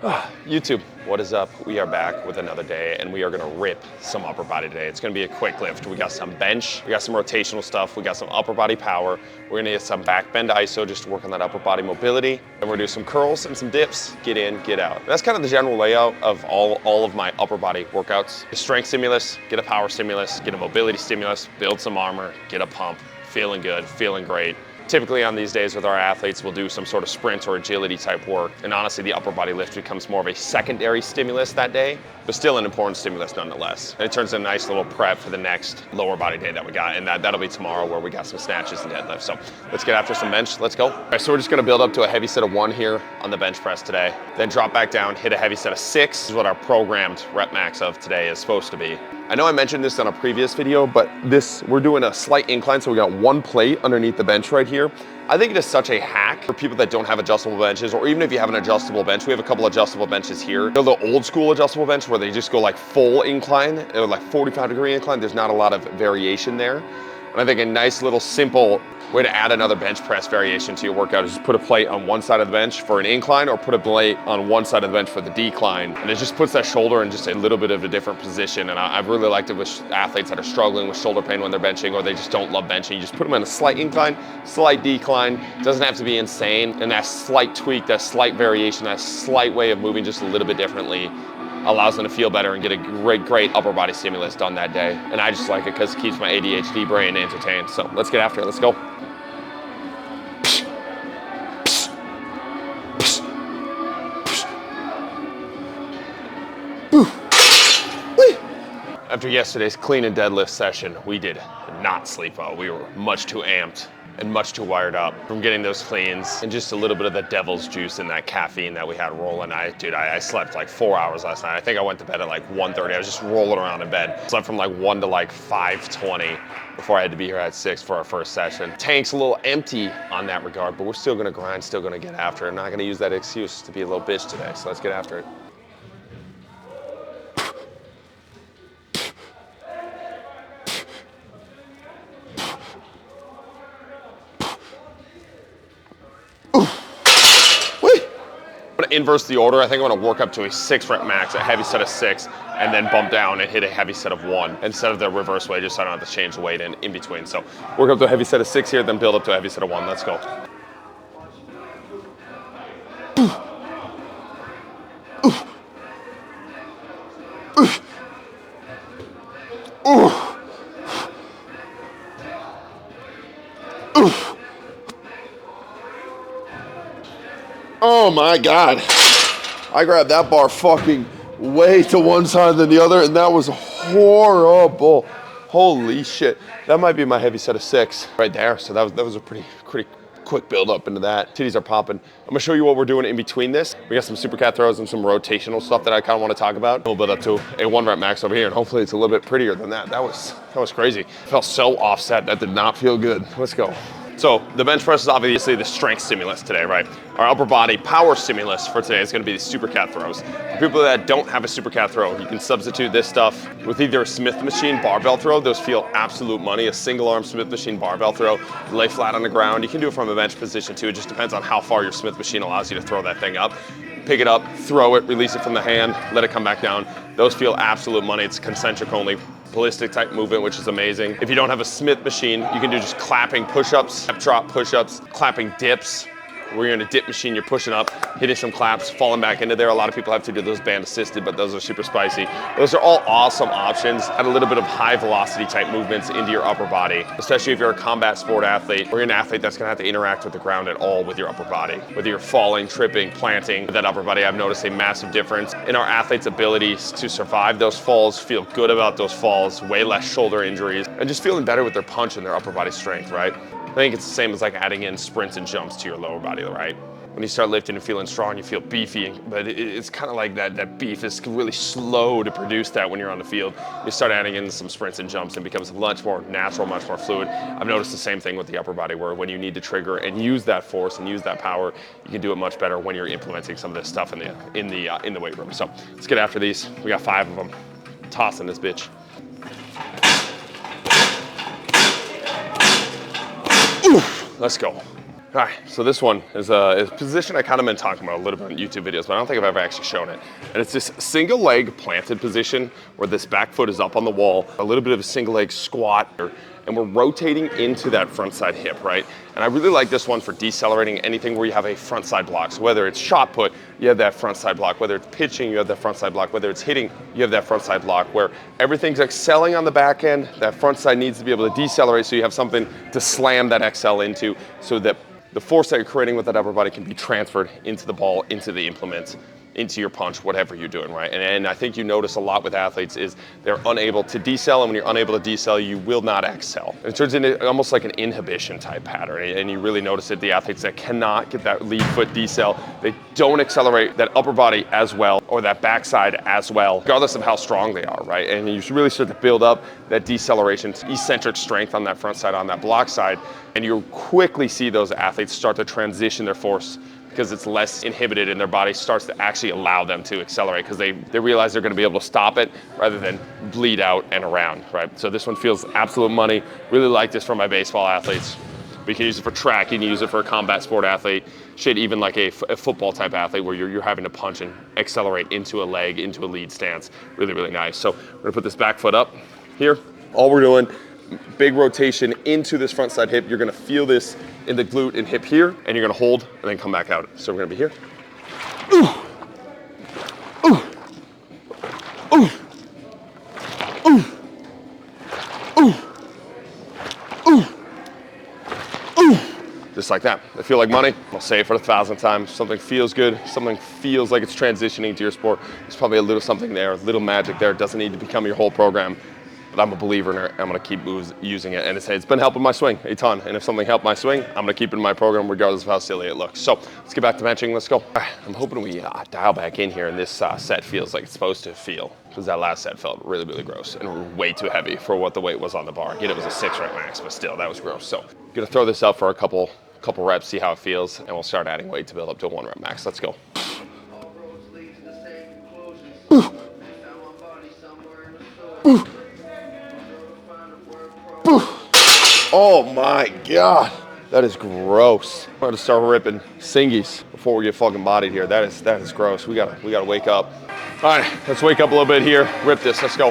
YouTube, what is up? We are back with another day and we are gonna rip some upper body today. It's gonna be a quick lift. We got some bench, we got some rotational stuff, we got some upper body power. We're gonna get some back bend ISO just to work on that upper body mobility. And we're gonna do some curls and some dips, get in, get out. That's kind of the general layout of all of my upper body workouts. A strength stimulus, get a power stimulus, get a mobility stimulus, build some armor, get a pump, feeling good, feeling great. Typically on these days with our athletes, we'll do some sort of sprint or agility type work. And honestly, the upper body lift becomes more of a secondary stimulus that day, but still an important stimulus nonetheless. And it turns into a nice little prep for the next lower body day that we got. And that'll be tomorrow where we got some snatches and deadlifts. So let's get after some bench, let's go. All right, so we're just gonna build up to a heavy set of 1 here on the bench press today. Then drop back down, hit a heavy set of 6. This is what our programmed rep max of today is supposed to be. I know I mentioned this on a previous video, but we're doing a slight incline, so we got 1 plate underneath the bench right here. I think it is such a hack for people that don't have adjustable benches, or even if you have an adjustable bench. We have a couple adjustable benches here. You know, the old school adjustable bench where they just go like full incline, or like 45-degree incline. There's not a lot of variation there. And I think a nice little simple way to add another bench press variation to your workout is just put a plate on one side of the bench for an incline, or put a plate on one side of the bench for the decline. And it just puts that shoulder in just a little bit of a different position. And I've really liked it with athletes that are struggling with shoulder pain when they're benching, or they just don't love benching. You just put them in a slight incline, slight decline. It doesn't have to be insane. And that slight tweak, that slight variation, that slight way of moving just a little bit differently allows them to feel better and get a great upper body stimulus done that day. And I just like it because it keeps my ADHD brain entertained. So let's get after it, let's go. After yesterday's clean and deadlift session, we did not sleep well. We were much too amped and much too wired up from getting those cleans and just a little bit of the devil's juice and that caffeine that we had rolling. I slept like 4 hours last night. I think I went to bed at like 1:30. I was just rolling around in bed. Slept from like 1 to like 5:20 before I had to be here at 6 for our first session. Tank's a little empty on that regard, but we're still gonna grind, still gonna get after it. Not gonna use that excuse to be a little bitch today, so let's get after it. Inverse the order. I think I'm gonna work up to a 6 rep max, a heavy set of 6, and then bump down and hit a heavy set of 1 instead of the reverse way, just so I don't have to change the weight in between. So work up to a heavy set of 6 here, then build up to a heavy set of 1. Let's go. Oh my God. I grabbed that bar fucking way to one side than the other, and that was horrible. Holy shit. That might be my heavy set of 6 right there. So that was a pretty quick build up into that. Titties are popping. I'm gonna show you what we're doing in between this. We got some super cat throws and some rotational stuff that I kind of want to talk about. We'll build up to a 1 rep max over here, and hopefully it's a little bit prettier than that. That was crazy. Felt so offset. That did not feel good. Let's go. So the bench press is obviously the strength stimulus today, right? Our upper body power stimulus for today is gonna be the super cat throws. For people that don't have a super cat throw, you can substitute this stuff with either a Smith machine barbell throw. Those feel absolute money. A single arm Smith machine barbell throw, lay flat on the ground. You can do it from a bench position too. It just depends on how far your Smith machine allows you to throw that thing up. Pick it up, throw it, release it from the hand, let it come back down. Those feel absolute money. It's concentric only, ballistic type movement, which is amazing. If you don't have a Smith machine, you can do just clapping push-ups, step drop push-ups, clapping dips, where you're in a dip machine, you're pushing up, hitting some claps, falling back into there. A lot of people have to do those band assisted, but those are super spicy. Those are all awesome options. Add a little bit of high velocity type movements into your upper body, especially if you're a combat sport athlete, or you're an athlete that's gonna have to interact with the ground at all with your upper body. Whether you're falling, tripping, planting, with that upper body, I've noticed a massive difference in our athletes' abilities to survive those falls, feel good about those falls, way less shoulder injuries, and just feeling better with their punch and their upper body strength, right? I think it's the same as like adding in sprints and jumps to your lower body, right? When you start lifting and feeling strong, you feel beefy, but it's kind of like that beef is really slow to produce that when you're on the field. You start adding in some sprints and jumps and it becomes much more natural, much more fluid. I've noticed the same thing with the upper body, where when you need to trigger and use that force and use that power, you can do it much better when you're implementing some of this stuff in the weight room. So let's get after these. We got 5 of them. Tossing this bitch. Let's go. All right, so this one is a position I kind of been talking about a little bit in YouTube videos, but I don't think I've ever actually shown it. And it's this single leg planted position where this back foot is up on the wall, a little bit of a single leg squat, and we're rotating into that front side hip, right? And I really like this one for decelerating anything where you have a front side block. So whether it's shot put, you have that front side block. Whether it's pitching, you have that front side block. Whether it's hitting, you have that front side block, where everything's excelling on the back end. That front side needs to be able to decelerate so you have something to slam that excel into, so that the force that you're creating with that upper body can be transferred into the ball, into the implements, into your punch, whatever you're doing, right? And I think you notice a lot with athletes is they're unable to decel, and when you're unable to decel, you will not excel. It turns into almost like an inhibition type pattern, and you really notice it, the athletes that cannot get that lead foot decel, they don't accelerate that upper body as well, or that backside as well, regardless of how strong they are, right? And you really start to build up that deceleration, eccentric strength on that front side, on that block side, and you quickly see those athletes start to transition their force because it's less inhibited and their body starts to actually allow them to accelerate because they realize they're going to be able to stop it rather than bleed out and around, right? So this one feels absolute money. Really like this for my baseball athletes. We can use it for track, you can use it for a combat sport athlete, shit, even like a football type athlete where you're having to punch and accelerate into a leg, into a lead stance. Really, really nice. So we're gonna put this back foot up here. All we're doing, big rotation into this front side hip. You're gonna feel this in the glute and hip here, and you're gonna hold and then come back out. So we're gonna be here. Ooh. Ooh. Ooh. Ooh. Ooh. Ooh. Ooh. Just like that. I feel like money. I'll say it for 1,000 times. Something feels good. Something feels like it's transitioning to your sport. There's probably a little something there, a little magic there. It doesn't need to become your whole program. But I'm a believer in it. I'm gonna keep using it. And it's been helping my swing a ton. And if something helped my swing, I'm gonna keep it in my program regardless of how silly it looks. So let's get back to benching. Let's go. All right, I'm hoping we dial back in here and this set feels like it's supposed to feel. Because that last set felt really, really gross and way too heavy for what the weight was on the bar. Again, it was a 6 rep max, but still, that was gross. So I'm gonna throw this up for a couple reps, see how it feels, and we'll start adding weight to build up to a 1 rep max. Let's go. Oh my God, that is gross. I'm gonna start ripping singies before we get fucking bodied here. That is gross. We gotta wake up. All right, let's wake up a little bit here. Rip this, let's go.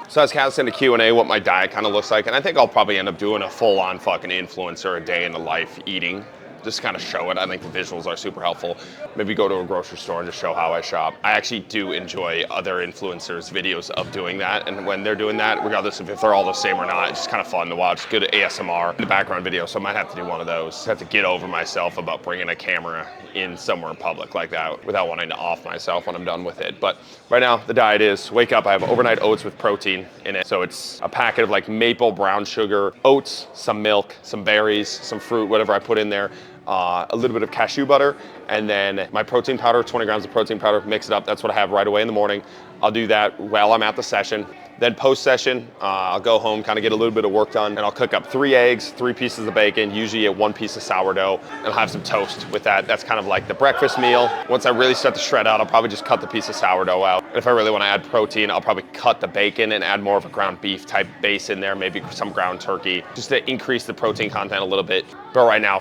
So I was kind of saying the Q&A what my diet kind of looks like, and I think I'll probably end up doing a full-on fucking influencer, a day in the life eating. Just kind of show it. I think the visuals are super helpful. Maybe go to a grocery store and just show how I shop. I actually do enjoy other influencers' videos of doing that, and when they're doing that, regardless of if they're all the same or not, it's just kind of fun to watch. Good ASMR in the background video, so I might have to do one of those. I have to get over myself about bringing a camera in somewhere in public like that without wanting to off myself when I'm done with it. But right now, the diet is wake up, I have overnight oats with protein in it. So it's a packet of like maple brown sugar, oats, some milk, some berries, some fruit, whatever I put in there. A little bit of cashew butter, and then my protein powder, 20 grams of protein powder, mix it up. That's what I have right away in the morning. I'll do that while I'm at the session. Then post-session, I'll go home, kind of get a little bit of work done, and I'll cook up 3 eggs, 3 pieces of bacon, usually 1 piece of sourdough, and I'll have some toast with that. That's kind of like the breakfast meal. Once I really start to shred out, I'll probably just cut the piece of sourdough out. And if I really want to add protein, I'll probably cut the bacon and add more of a ground beef type base in there, maybe some ground turkey, just to increase the protein content a little bit. But right now,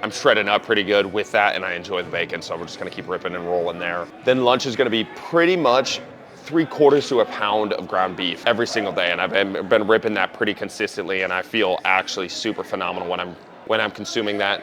I'm shredding up pretty good with that, and I enjoy the bacon, so we're just gonna keep ripping and rolling there. Then lunch is gonna be pretty much 3/4 to a pound of ground beef every single day, and I've been ripping that pretty consistently, and I feel actually super phenomenal when I'm consuming that.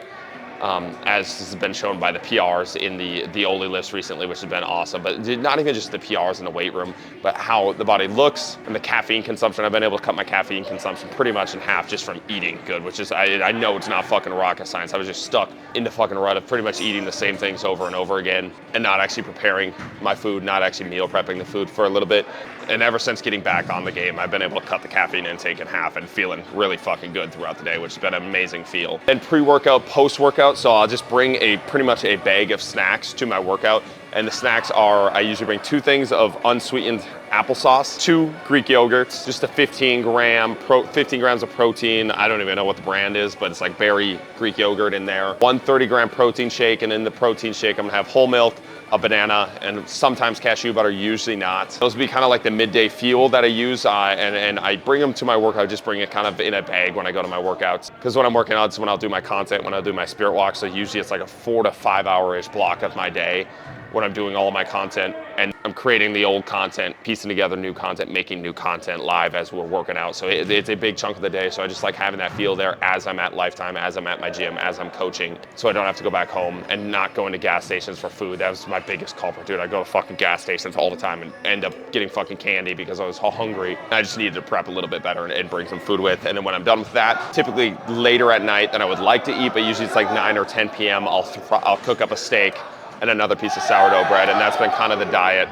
As has been shown by the PRs in the Oli lifts recently, which has been awesome. But not even just the PRs in the weight room, but how the body looks and the caffeine consumption. I've been able to cut my caffeine consumption pretty much in half just from eating good, which is, I know it's not fucking rocket science. I was just stuck in the fucking rut of pretty much eating the same things over and over again and not actually preparing my food, not actually meal prepping the food for a little bit. And ever since getting back on the game, I've been able to cut the caffeine intake in half and feeling really fucking good throughout the day, which has been an amazing feel. And pre-workout, post-workout, so I'll just bring pretty much a bag of snacks to my workout, And the snacks are, I usually bring 2 things of unsweetened applesauce, 2 Greek yogurts, just a 15 grams of protein. I don't even know what the brand is, but it's like berry Greek yogurt in there. 1 30-gram protein shake, and in the protein shake, I'm gonna have whole milk, a banana, and sometimes cashew butter, usually not. Those would be kind of like the midday fuel that I use, and I bring them to my workout. I just bring it kind of in a bag when I go to my workouts. Because when I'm working out, it's when I'll do my content, when I'll do my spirit walk, so usually it's like a 4 to 5 hour-ish block of my day when I'm doing all of my content, and I'm creating the old content, piecing together new content, making new content live as we're working out. So it's a big chunk of the day. So I just like having that feel there as I'm at Lifetime, as I'm at my gym, as I'm coaching, so I don't have to go back home and not go into gas stations for food. That was my biggest culprit, dude. I go to fucking gas stations all the time and end up getting fucking candy because I was hungry. I just needed to prep a little bit better and bring some food with. And then when I'm done with that, typically later at night than I would like to eat, but usually it's like 9 or 10 p.m., I'll cook up a steak and another piece of sourdough bread, and that's been kind of the diet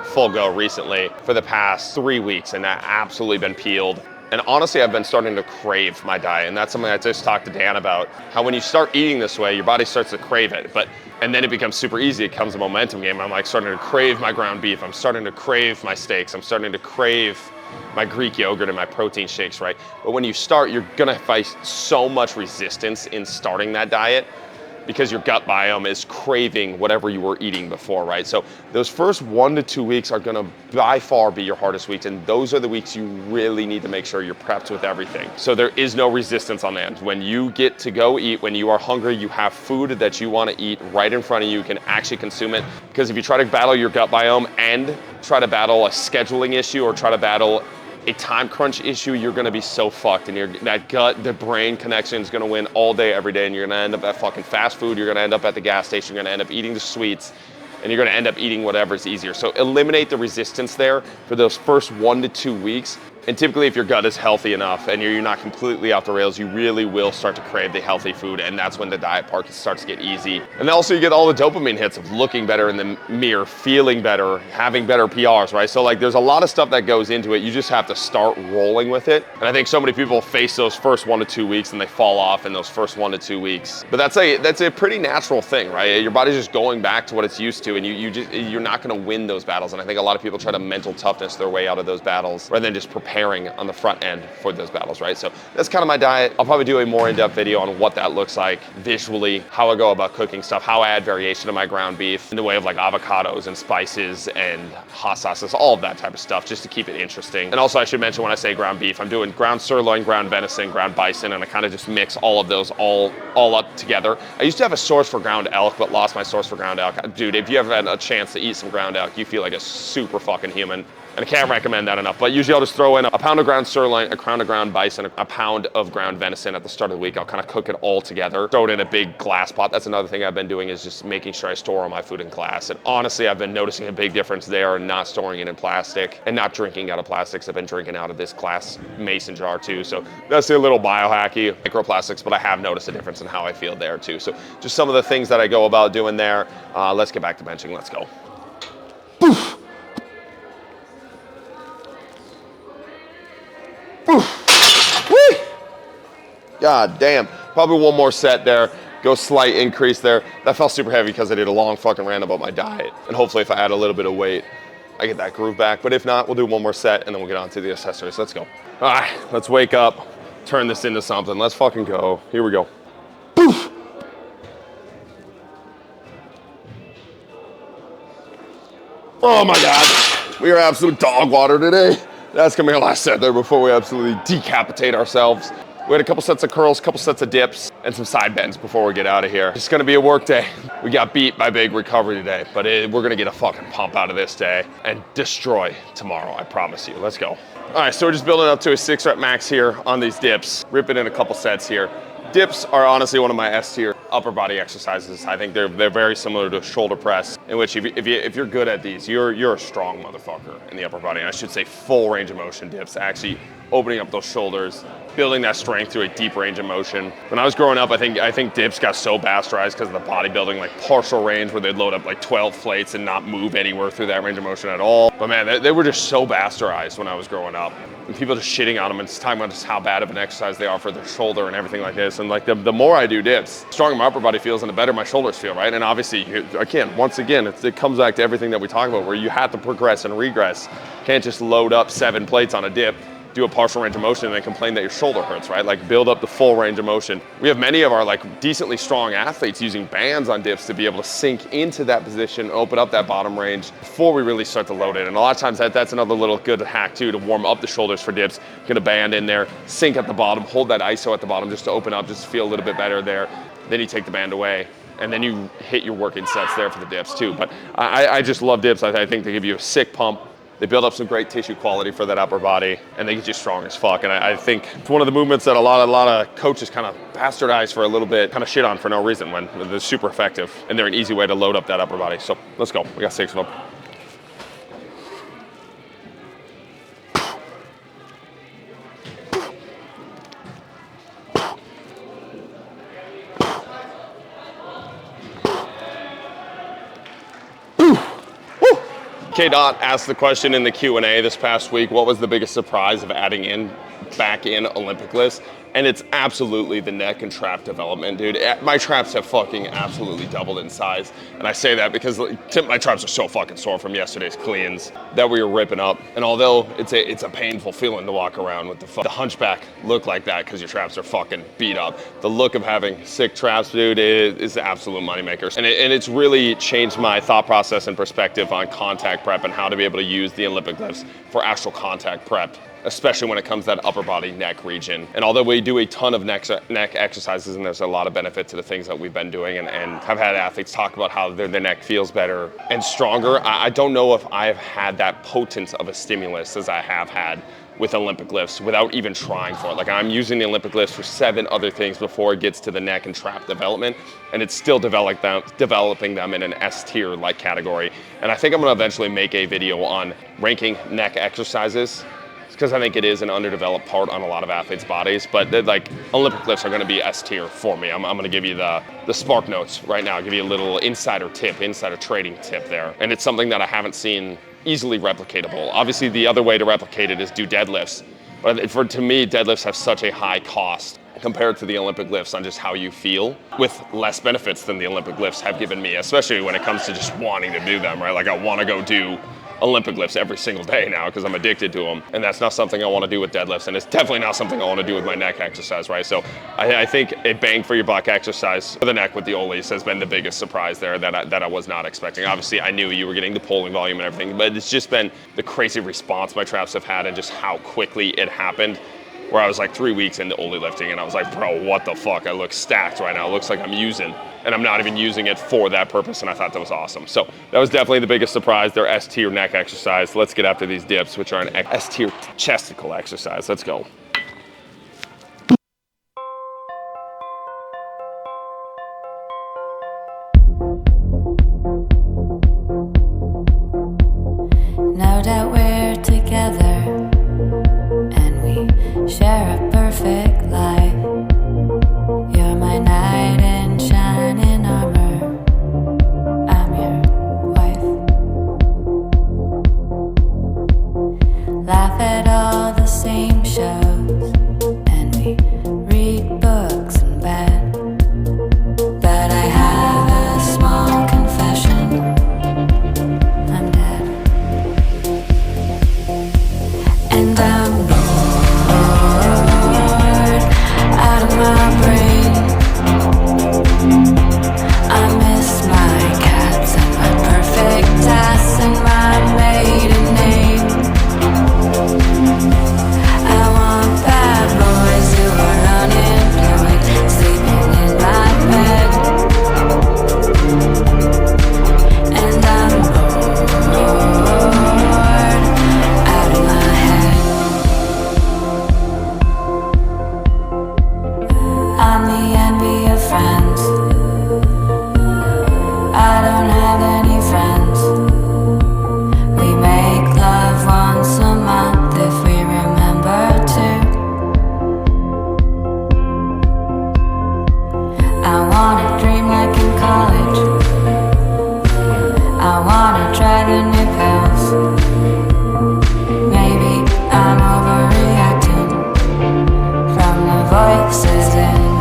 full go recently for the past 3 weeks, and that absolutely been peeled. And honestly, I've been starting to crave my diet, and that's something I just talked to Dan about, how when you start eating this way, your body starts to crave it, and then it becomes super easy. It becomes a momentum game. I'm like starting to crave my ground beef. I'm starting to crave my steaks. I'm starting to crave my Greek yogurt and my protein shakes, right? But when you start, you're gonna face so much resistance in starting that diet, because your gut biome is craving whatever you were eating before, right? So those first 1 to 2 weeks are gonna by far be your hardest weeks, and those are the weeks you really need to make sure you're prepped with everything. So there is no resistance on that. When you get to go eat, when you are hungry, you have food that you wanna eat right in front of you, you can actually consume it. Because if you try to battle your gut biome and try to battle a scheduling issue or try to battle a time crunch issue, you're gonna be so fucked, and that gut, the brain connection is gonna win all day, every day, and you're gonna end up at fucking fast food, you're gonna end up at the gas station, you're gonna end up eating the sweets, and you're gonna end up eating whatever's easier. So eliminate the resistance there for those first 1 to 2 weeks. And typically if your gut is healthy enough and you're not completely off the rails, you really will start to crave the healthy food, and that's when the diet part starts to get easy. And then also you get all the dopamine hits of looking better in the mirror, feeling better, having better PRs, right? So like there's a lot of stuff that goes into it. You just have to start rolling with it. And I think so many people face those first 1 to 2 weeks and they fall off in those first 1 to 2 weeks. But that's a pretty natural thing, right? Your body's just going back to what it's used to, and you're not gonna win those battles. And I think a lot of people try to mental toughness their way out of those battles rather than just preparing on the front end for those battles, right? So that's kind of my diet. I'll probably do a more in-depth video on what that looks like visually, how I go about cooking stuff, how I add variation to my ground beef in the way of like avocados and spices and hot sauces, all of that type of stuff, just to keep it interesting. And also I should mention, when I say ground beef, I'm doing ground sirloin, ground venison, ground bison, and I kind of just mix all of those all up together. I used to have a source for ground elk, but lost my source for ground elk. Dude, if you ever had a chance to eat some ground elk, you feel like a super fucking human. And I can't recommend that enough. But usually I'll just throw in a pound of ground sirloin, a pound of ground bison, a pound of ground venison at the start of the week. I'll kind of cook it all together, throw it in a big glass pot. That's another thing I've been doing, is just making sure I store all my food in glass. And honestly, I've been noticing a big difference there, and not storing it in plastic and not drinking out of plastics. I've been drinking out of this glass mason jar too. So that's a little biohacky, microplastics, but I have noticed a difference in how I feel there too. So just some of the things that I go about doing there. Let's get back to benching. Let's go. Boof. God damn. Probably one more set there. Go slight increase there. That felt super heavy because I did a long fucking rant about my diet. And hopefully if I add a little bit of weight, I get that groove back. But if not, we'll do one more set and then we'll get on to the accessories. Let's go. All right, let's wake up, turn this into something. Let's fucking go. Here we go. Poof. Oh my God. We are absolute dog water today. That's gonna be our last set there before we absolutely decapitate ourselves. We had a couple sets of curls, a couple sets of dips, and some side bends before we get out of here. It's gonna be a work day. We got beat by big recovery today, but we're gonna get a fucking pump out of this day and destroy tomorrow, I promise you. Let's go. All right, so we're just building up to a 6-rep max here on these dips. Rip it in a couple sets here. Dips are honestly one of my S tier upper body exercises. I think they're very similar to a shoulder press, in which if you're good at these, you're a strong motherfucker in the upper body. And I should say full range of motion dips, actually opening up those shoulders, building that strength through a deep range of motion. When I was growing up, I think dips got so bastardized because of the bodybuilding, like partial range where they'd load up like 12 plates and not move anywhere through that range of motion at all. But man, they were just so bastardized when I was growing up. And people just shitting on them and just talking about just how bad of an exercise they are for their shoulder and everything like this. And like the more I do dips, the stronger my upper body feels and the better my shoulders feel, right? And obviously, once again, it comes back to everything that we talk about where you have to progress and regress. You can't just load up 7 plates on a dip, do a partial range of motion and then complain that your shoulder hurts, right? Like build up the full range of motion. We have many of our like decently strong athletes using bands on dips to be able to sink into that position, open up that bottom range before we really start to load it. And a lot of times that's another little good hack too, to warm up the shoulders for dips. Get a band in there, sink at the bottom, hold that ISO at the bottom just to open up, just to feel a little bit better there. Then you take the band away. And then you hit your working sets there for the dips too. But I just love dips. I think they give you a sick pump. They build up some great tissue quality for that upper body, and they get you strong as fuck. And I think it's one of the movements that a lot of coaches kind of bastardize for a little bit, kind of shit on for no reason when they're super effective, and they're an easy way to load up that upper body. So let's go. We got 6 of them. K-Dot asked the question in the Q&A this past week, what was the biggest surprise of adding back in Olympic lifts? And it's absolutely the neck and trap development, dude. My traps have fucking absolutely doubled in size. And I say that because my traps are so fucking sore from yesterday's cleans that we were ripping up. And although it's a painful feeling to walk around with the hunchback look like that because your traps are fucking beat up, the look of having sick traps, dude, is the absolute moneymaker. And it's really changed my thought process and perspective on contact prep and how to be able to use the Olympic lifts for actual contact prep, especially when it comes to that upper body neck region. And although we do a ton of neck exercises, and there's a lot of benefit to the things that we've been doing, and have had athletes talk about how their neck feels better and stronger, I don't know if I've had that potent of a stimulus as I have had with Olympic lifts without even trying for it. Like I'm using the Olympic lifts for 7 other things before it gets to the neck and trap development, and it's still developing them in an S tier like category. And I think I'm gonna eventually make a video on ranking neck exercises, because I think it is an underdeveloped part on a lot of athletes' bodies. But like Olympic lifts are going to be S tier for me. I'm going to give you the spark notes right now. I'll give you a little insider trading tip there. And it's something that I haven't seen easily replicatable. Obviously, the other way to replicate it is do deadlifts. But to me, deadlifts have such a high cost compared to the Olympic lifts on just how you feel, with less benefits than the Olympic lifts have given me, especially when it comes to just wanting to do them, right? Like I want to go do Olympic lifts every single day now because I'm addicted to them, and that's not something I want to do with deadlifts, and it's definitely not something I want to do with my neck exercise, right? So I think a bang for your buck exercise for the neck with the ollies has been the biggest surprise there that I was not expecting. Obviously, I knew you were getting the pulling volume and everything, but it's just been the crazy response my traps have had and just how quickly it happened, where I was like 3 weeks into ollie lifting and I was like, bro, what the fuck? I look stacked right now. It looks like I'm using, and I'm not even using it for that purpose, and I thought that was awesome. So that was definitely the biggest surprise, their S tier neck exercise. Let's get after these dips, which are an S tier chesticle exercise. Let's go. Now that we're together and we share a perfect life, you're my knight in shining armor, I'm your wife. Laugh at all the same shows and we read books in bed, but I have a small confession, I'm dead. And I'm bored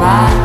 I